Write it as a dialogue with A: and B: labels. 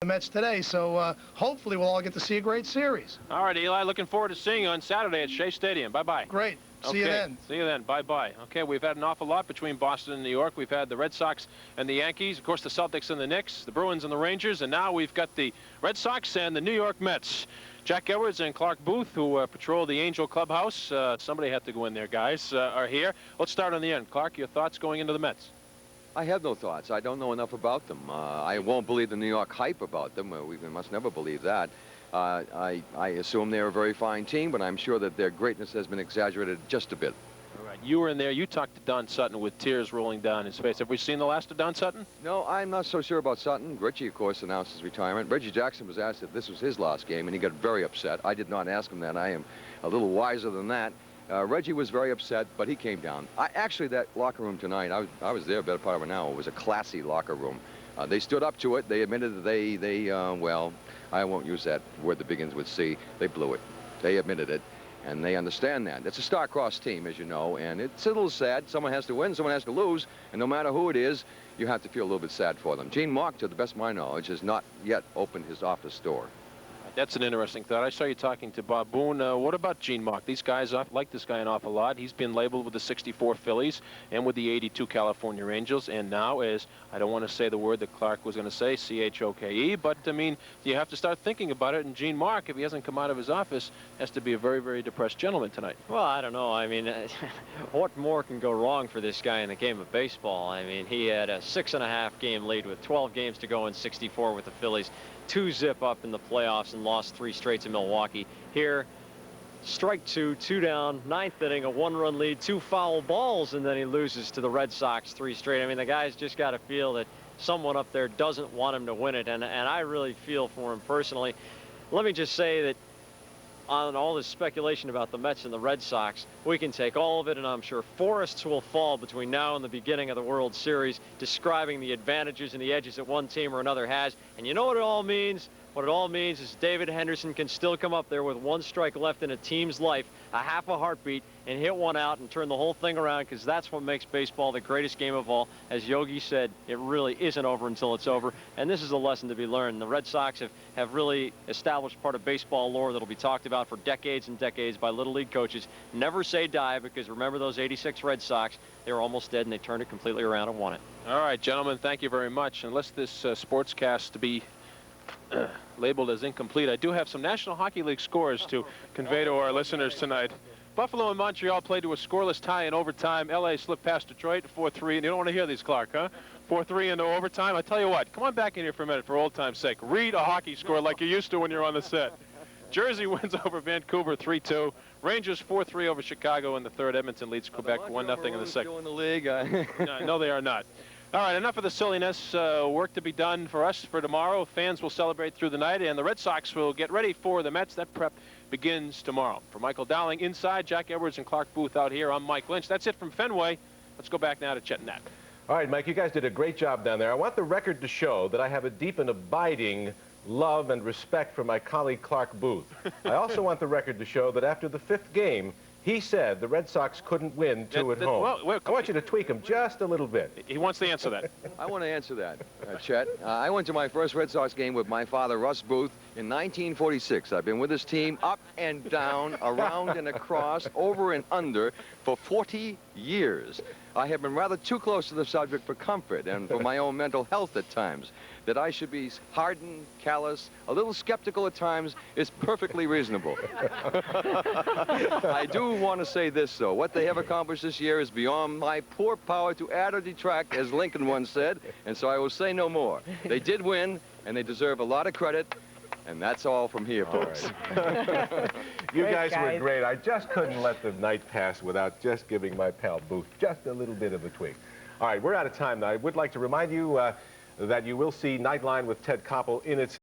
A: the Mets today. So hopefully we'll all get to see a great series.
B: All right, Eli, looking forward to seeing you on Saturday at Shea Stadium. Bye-bye.
A: Great. See you then.
B: See you then. Bye-bye. Okay, we've had an awful lot between Boston and New York. We've had the Red Sox and the Yankees, of course, the Celtics and the Knicks, the Bruins and the Rangers, and now we've got the Red Sox and the New York Mets. Jack Edwards and Clark Booth, who patrol the Angel Clubhouse, somebody had to go in there, guys, are here. Let's start on the end. Clark, your thoughts going into the Mets?
C: I have no thoughts. I don't know enough about them. I won't believe the New York hype about them. We must never believe that. I assume they're a very fine team, but I'm sure that their greatness has been exaggerated just a bit.
B: All right, you were in there. You talked to Don Sutton with tears rolling down his face. Have we seen the last of Don Sutton?
C: No, I'm not so sure about Sutton. Richie, of course, announced his retirement. Reggie Jackson was asked if this was his last game, and he got very upset. I did not ask him that. I am a little wiser than that. Reggie was very upset, but he came down. Actually, that locker room tonight, I was there a better part of an hour. It was a classy locker room. They stood up to it. They admitted that well, I won't use that word that begins with C. They blew it. They admitted it, and they understand that. It's a star-crossed team, as you know, and it's a little sad. Someone has to win, someone has to lose, and no matter who it is, you have to feel a little bit sad for them. Gene Mauch, to the best of my knowledge, has not yet opened his office door.
B: That's an interesting thought. I saw you talking to Bob Boone. What about Gene Mauch? These guys like this guy an awful lot. He's been labeled with the 64 Phillies and with the 82 California Angels, and now is, I don't want to say the word that Clark was going to say, C-H-O-K-E, but, I mean, you have to start thinking about it, and Gene Mauch, if he hasn't come out of his office, has to be a very, very depressed gentleman tonight.
D: Well, I don't know. I mean, what more can go wrong for this guy in the game of baseball? I mean, he had a 6.5 game lead with 12 games to go in 64 with the Phillies. 2-zip up in the playoffs and lost 3 straight to Milwaukee. Here, strike 2, 2 down, 9th inning, a 1-run lead, 2 foul balls, and then he loses to the Red Sox 3 straight. I mean, the guy's just got to feel that someone up there doesn't want him to win it, and I really feel for him personally. Let me just say that on all this speculation about the Mets and the Red Sox, we can take all of it, and I'm sure forests will fall between now and the beginning of the World Series, describing the advantages and the edges that one team or another has. And you know what it all means? What it all means is David Henderson can still come up there with 1 strike left in a team's life, a half a heartbeat, and hit one out and turn the whole thing around, because that's what makes baseball the greatest game of all. As Yogi said, it really isn't over until it's over, and this is a lesson to be learned. The Red Sox have really established part of baseball lore that will be talked about for decades and decades by Little League coaches. Never say die, because remember those 86 Red Sox, they were almost dead, and they turned it completely around and won it.
B: All right, gentlemen, thank you very much. Unless this sportscast be labeled as incomplete, I do have some National Hockey League scores to convey to our listeners tonight. Buffalo and Montreal played to a scoreless tie in overtime. L.A. slipped past Detroit 4-3. And you don't want to hear these, Clark, huh? 4-3 into overtime. I tell you what, come on back in here for a minute for old time's sake. Read a hockey score like you used to when you're on the set. Jersey wins over Vancouver 3-2. Rangers 4-3 over Chicago in the third. Edmonton leads Quebec 1-0 in the second.
C: In the league.
B: No, they are not. All right, enough of the silliness. Work to be done for us for tomorrow. Fans will celebrate through the night, and the Red Sox will get ready for the Mets. That prep begins tomorrow. For Michael Dowling inside, Jack Edwards and Clark Booth out here, I'm Mike Lynch. That's it from Fenway. Let's go back now to Chet and Nat.
E: All right, Mike, you guys did a great job down there. I want the record to show that I have a deep and abiding love and respect for my colleague Clark Booth. I also want the record to show that after the 5th game, he said the Red Sox couldn't win 2 at home.
B: Well,
E: I want you to tweak him just a little bit.
B: He wants to answer that.
C: I want to answer that, Chet. I went to my first Red Sox game with my father, Russ Booth, in 1946. I've been with this team up and down, around and across, over and under for 40 years. I have been rather too close to the subject for comfort and for my own mental health at times. That I should be hardened, callous, a little skeptical at times is perfectly reasonable. I do want to say this, though. What they have accomplished this year is beyond my poor power to add or detract, as Lincoln once said, and so I will say no more. They did win, and they deserve a lot of credit, and that's all from here, folks.
E: Right. You guys were great. I just couldn't let the night pass without just giving my pal Booth just a little bit of a tweak. All right, we're out of time now. I would like to remind you that you will see Nightline with Ted Koppel in its